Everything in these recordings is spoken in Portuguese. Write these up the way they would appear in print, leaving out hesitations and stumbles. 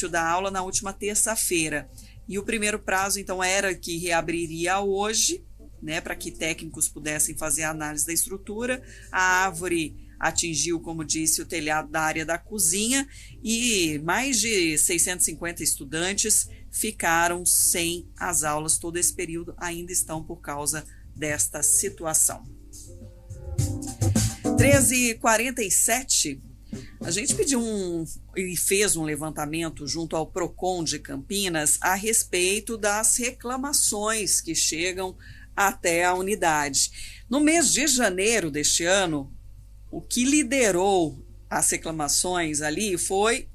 da aula na última terça-feira. E o primeiro prazo, então, era que reabriria hoje, né, para que técnicos pudessem fazer a análise da estrutura. A árvore atingiu, como disse, o telhado da área da cozinha e mais de 650 estudantes ficaram sem as aulas todo esse período, ainda estão por causa desta situação. 13h47, a gente pediu e fez um levantamento junto ao Procon de Campinas a respeito das reclamações que chegam até a unidade. No mês de janeiro deste ano, o que liderou as reclamações ali foi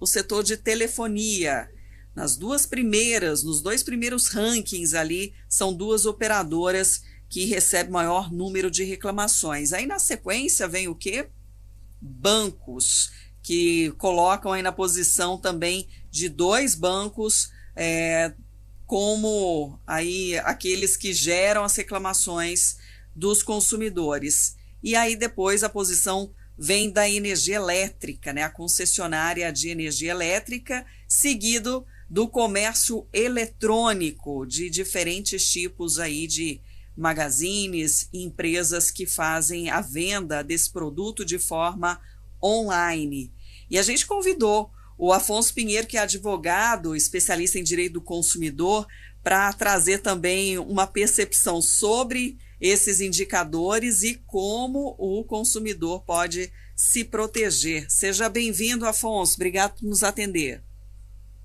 o setor de telefonia. Nos dois primeiros rankings ali, são duas operadoras que recebem maior número de reclamações. Aí na sequência vem o quê? Bancos, que colocam aí na posição também de 2 bancos, como aí aqueles que geram as reclamações dos consumidores. E aí depois a posição vem da energia elétrica, né? A concessionária de energia elétrica, seguido do comércio eletrônico, de diferentes tipos aí de magazines, empresas que fazem a venda desse produto de forma online. E a gente convidou o Afonso Pinheiro, que é advogado, especialista em direito do consumidor, para trazer também uma percepção sobre esses indicadores e como o consumidor pode se proteger. Seja bem-vindo, Afonso. Obrigado por nos atender.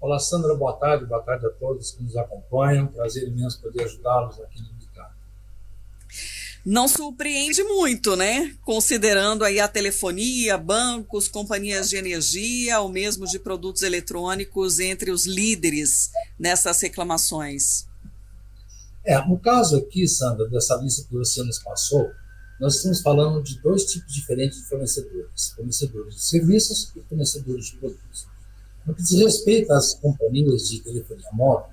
Olá, Sandra. Boa tarde a todos que nos acompanham. Prazer imenso poder ajudá-los aqui no Indicado. Não surpreende muito, né? Considerando aí a telefonia, bancos, companhias de energia, ou mesmo de produtos eletrônicos entre os líderes nessas reclamações. No caso aqui, Sandra, dessa lista que você nos passou, nós estamos falando de 2 tipos diferentes de fornecedores. Fornecedores de serviços e fornecedores de produtos. No que diz respeito às companhias de telefonia móvel,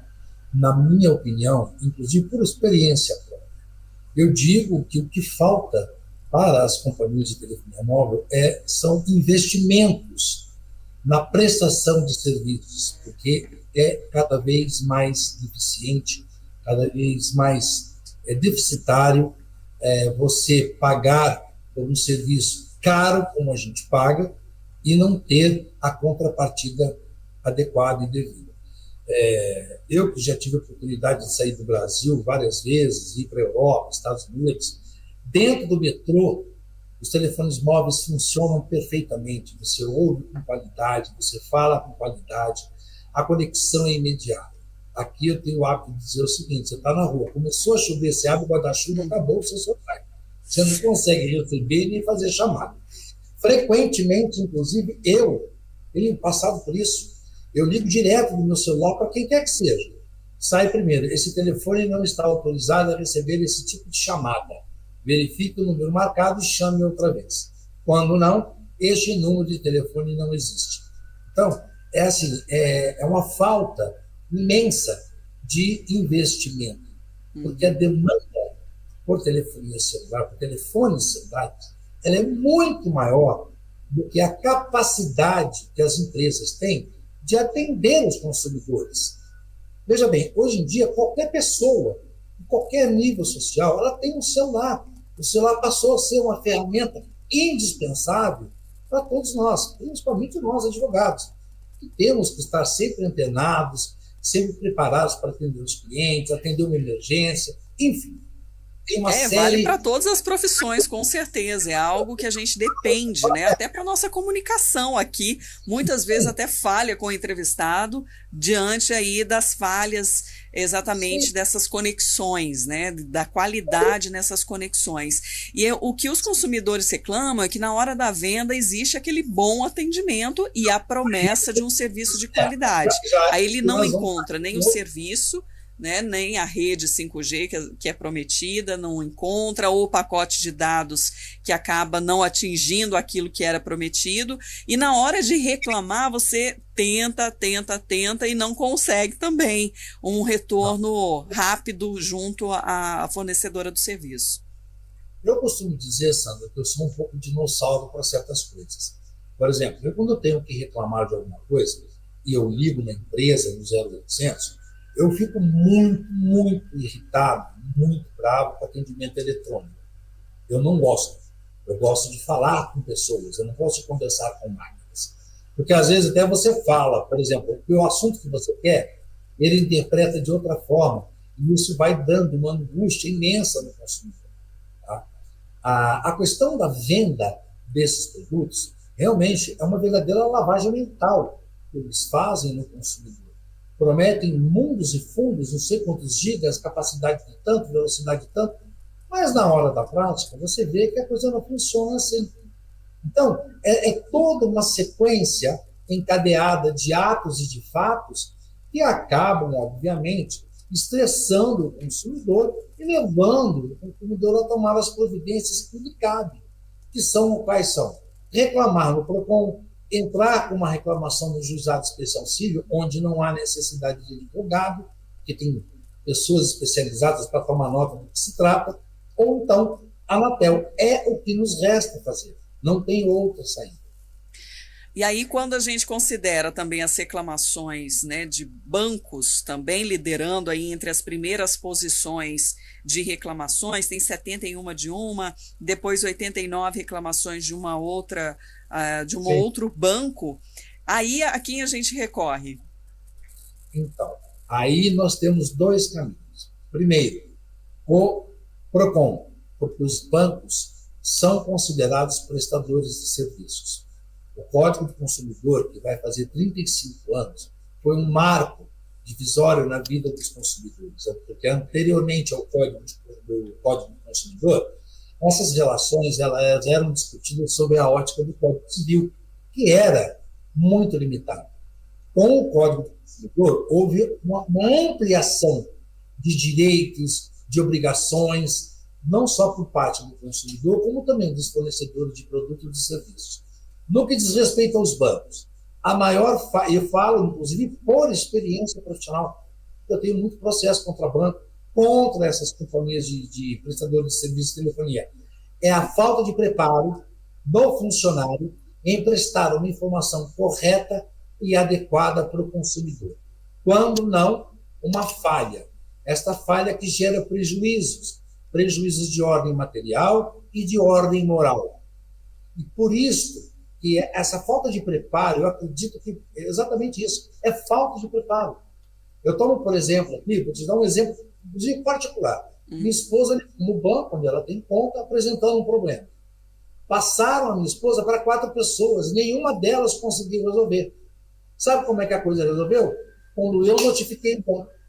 na minha opinião, inclusive por experiência própria, eu digo que o que falta para as companhias de telefonia móvel são investimentos na prestação de serviços, porque é cada vez mais deficiente, cada vez mais deficitário você pagar por um serviço caro, como a gente paga, e não ter a contrapartida adequada e devida. Eu que já tive a oportunidade de sair do Brasil várias vezes, ir para a Europa, Estados Unidos, dentro do metrô, os telefones móveis funcionam perfeitamente. Você ouve com qualidade, você fala com qualidade, a conexão é imediata. Aqui eu tenho o hábito de dizer o seguinte: você está na rua, começou a chover, você abre o guarda-chuva, acabou o seu celular. Você não consegue receber nem fazer chamada. Frequentemente, inclusive, eu tenho passado por isso. Eu ligo direto do meu celular para quem quer que seja. Sai primeiro: esse telefone não está autorizado a receber esse tipo de chamada. Verifique o número marcado e chame outra vez. Quando não, este número de telefone não existe. Então, é uma falta imensa de investimento, porque a demanda por telefonia celular, por telefones celulares, ela é muito maior do que a capacidade que as empresas têm de atender os consumidores. Veja bem, hoje em dia, qualquer pessoa, em qualquer nível social, ela tem um celular. O celular passou a ser uma ferramenta indispensável para todos nós, principalmente nós, advogados, que temos que estar sempre antenados, sempre preparados para atender os clientes, atender uma emergência, enfim. Tem uma série... Vale para todas as profissões, com certeza. É algo que a gente depende, né? Até para a nossa comunicação aqui. Muitas vezes até falha com o entrevistado diante aí das falhas exatamente dessas conexões, né? Da qualidade nessas conexões. E o que os consumidores reclamam é que na hora da venda existe aquele bom atendimento e a promessa de um serviço de qualidade. Aí ele não encontra nem o serviço, né, nem a rede 5G que é prometida, não encontra, ou o pacote de dados que acaba não atingindo aquilo que era prometido, e na hora de reclamar você tenta e não consegue também um retorno rápido junto à fornecedora do serviço. Eu costumo dizer, Sandra, que eu sou um pouco dinossauro para certas coisas. Por exemplo, quando eu tenho que reclamar de alguma coisa, e eu ligo na empresa, no 0800, eu fico muito, muito irritado, muito bravo com atendimento eletrônico. Eu não gosto. Eu gosto de falar com pessoas, eu não gosto de conversar com máquinas. Porque, às vezes, até você fala, por exemplo, o assunto que você quer, ele interpreta de outra forma, e isso vai dando uma angústia imensa no consumidor. Tá? A questão da venda desses produtos realmente é uma verdadeira lavagem mental que eles fazem no consumidor. Prometem mundos e fundos, não sei quantos gigas, capacidade de tanto, velocidade de tanto, mas na hora da prática você vê que a coisa não funciona assim. Então, é toda uma sequência encadeada de atos e de fatos que acabam, obviamente, estressando o consumidor e levando o consumidor a tomar as providências que lhe cabem, que são quais são? Reclamar no PROCON, entrar com uma reclamação no Juizado Especial Civil, onde não há necessidade de advogado, que tem pessoas especializadas para tomar nota do que se trata, ou então a Anatel. É o que nos resta fazer. Não tem outra saída. E aí, quando a gente considera também as reclamações, né, de bancos também liderando aí entre as primeiras posições de reclamações, tem 71 de uma, depois 89 reclamações de uma outra, de um outro banco, aí a quem a gente recorre? Então, aí nós temos dois caminhos. Primeiro, o PROCON, porque os bancos são considerados prestadores de serviços. O Código do Consumidor, que vai fazer 35 anos, foi um marco divisório na vida dos consumidores, porque anteriormente ao Código do Consumidor, essas relações elas eram discutidas sob a ótica do Código Civil, que era muito limitado. Com o Código do Consumidor, houve uma ampliação de direitos, de obrigações, não só por parte do consumidor, como também dos fornecedores de produtos e serviços. No que diz respeito aos bancos, eu falo, inclusive, por experiência profissional, eu tenho muito processo contra banco, contra essas companhias de prestadores de serviços de telefonia. É a falta de preparo do funcionário em prestar uma informação correta e adequada para o consumidor. Quando não, uma falha. Esta falha que gera prejuízos de ordem material e de ordem moral. E por isso, que essa falta de preparo, eu acredito que é exatamente isso, é falta de preparo. Eu tomo, por exemplo, aqui, vou te dar um exemplo particular. Minha esposa, no banco, onde ela tem conta, apresentando um problema. Passaram a minha esposa para 4 pessoas, nenhuma delas conseguiu resolver. Sabe como é que a coisa resolveu? Quando eu notifiquei o banco.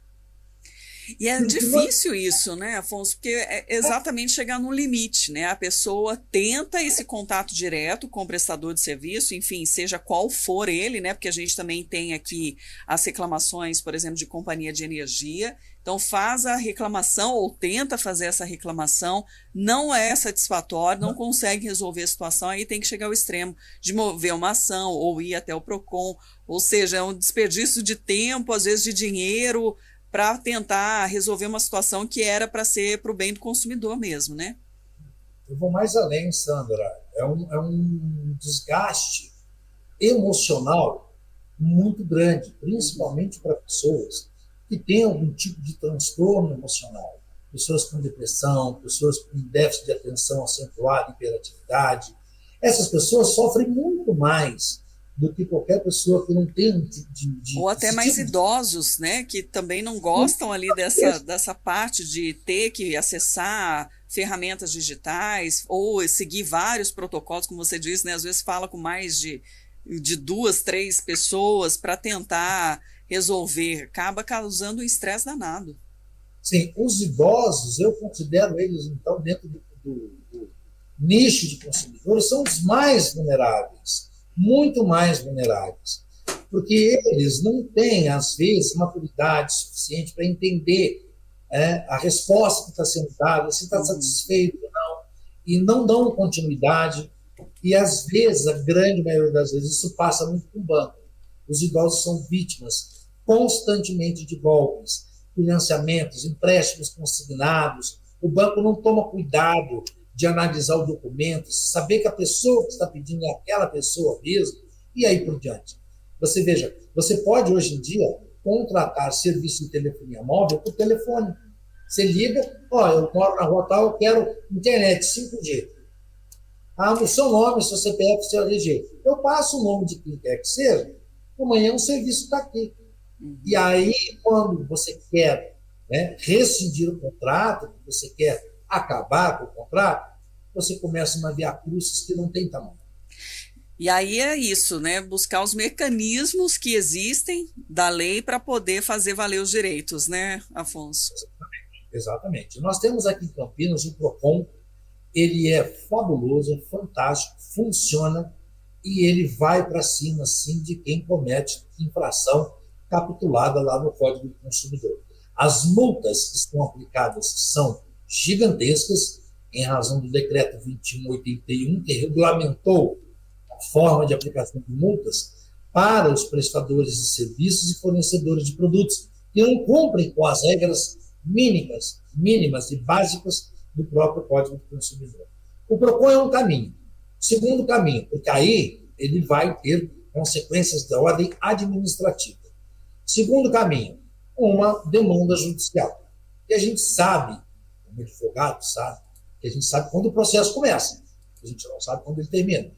E é difícil isso, né, Afonso? Porque é exatamente chegar no limite, né? A pessoa tenta esse contato direto com o prestador de serviço, enfim, seja qual for ele, né? Porque a gente também tem aqui as reclamações, por exemplo, de companhia de energia. Então faz a reclamação ou tenta fazer essa reclamação, não é satisfatório, não consegue resolver a situação, aí tem que chegar ao extremo de mover uma ação ou ir até o PROCON, ou seja, é um desperdício de tempo, às vezes de dinheiro, para tentar resolver uma situação que era para ser para o bem do consumidor mesmo, né? Eu vou mais além, Sandra. É um desgaste emocional muito grande, principalmente para pessoas que têm algum tipo de transtorno emocional. Pessoas com depressão, pessoas com déficit de atenção acentuado, hiperatividade. Essas pessoas sofrem muito mais do que qualquer pessoa que não tem um tipo de ou até mais idosos, né, que também não gostam ali dessa parte de ter que acessar ferramentas digitais ou seguir vários protocolos, como você disse, né, às vezes fala com mais de 2, 3 pessoas para tentar resolver, acaba causando um estresse danado. Sim, os idosos, eu considero eles, então, dentro do nicho de consumidores, são os mais vulneráveis, muito mais vulneráveis, porque eles não têm, às vezes, maturidade suficiente para entender a resposta que está sendo dada, se está satisfeito ou não, e não dão continuidade, e às vezes, a grande maioria das vezes, isso passa muito com o banco. Os idosos são vítimas constantemente de golpes, financiamentos, empréstimos consignados, o banco não toma cuidado de analisar o documento, saber que a pessoa que está pedindo é aquela pessoa mesmo, e aí por diante. Você veja, Você pode, hoje em dia, contratar serviço de telefonia móvel por telefone. Você liga, eu moro na rua tal, eu quero internet 5G. No seu nome, seu CPF, seu RG. Eu passo o nome de quem quer que seja, amanhã o serviço está aqui. E aí, quando você quer, né, rescindir o contrato, você quer acabar com o contrato, você começa uma via crucis que não tem tamanho. E aí é isso, né? Buscar os mecanismos que existem da lei para poder fazer valer os direitos, né, Afonso? Exatamente. Nós temos aqui em Campinas o PROCON, ele é fabuloso, é fantástico, funciona e ele vai para cima, sim, de quem comete infração capitulada lá no Código do Consumidor. As multas que estão aplicadas são gigantescas, em razão do decreto 2181, que regulamentou a forma de aplicação de multas para os prestadores de serviços e fornecedores de produtos que não cumprem com as regras mínimas e básicas do próprio Código do Consumidor. O PROCON é um caminho. Segundo caminho, porque aí ele vai ter consequências da ordem administrativa. Segundo caminho, uma demanda judicial. E a gente sabe, como advogado sabe, que a gente sabe quando o processo começa. A gente não sabe quando ele termina.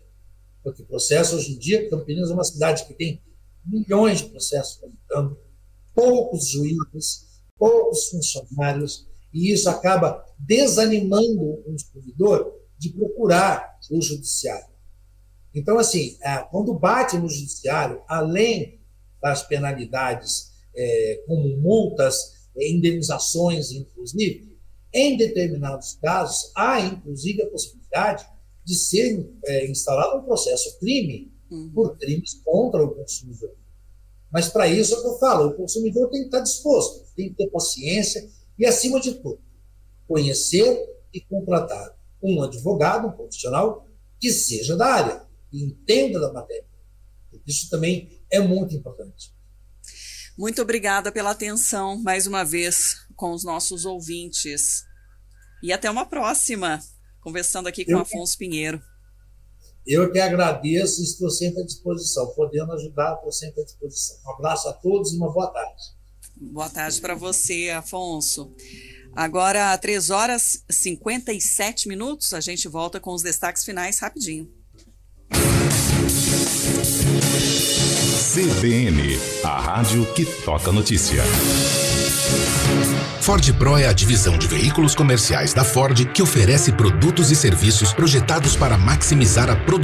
Porque o processo, hoje em dia, Campinas é uma cidade que tem milhões de processos tramitando, poucos juízes, poucos funcionários, e isso acaba desanimando o consumidor de procurar o judiciário. Então, assim, quando bate no judiciário, além das penalidades, como multas, indenizações, inclusive, em determinados casos, há, inclusive, a possibilidade de ser instalado um processo crime por crimes contra o consumidor. Mas, para isso, é o que eu falo, o consumidor tem que estar disposto, tem que ter paciência e, acima de tudo, conhecer e contratar um advogado, um profissional, que seja da área, que entenda da matéria. Isso também é muito importante. Muito obrigada pela atenção, mais uma vez, com os nossos ouvintes. E até uma próxima, conversando aqui com Afonso Pinheiro. Eu que agradeço e estou sempre à disposição. Podendo ajudar, estou sempre à disposição. Um abraço a todos e uma boa tarde. Boa tarde para você, Afonso. Agora, 3h57, a gente volta com os destaques finais rapidinho. CBN, a rádio que toca notícia. Ford Pro é a divisão de veículos comerciais da Ford que oferece produtos e serviços projetados para maximizar a produtividade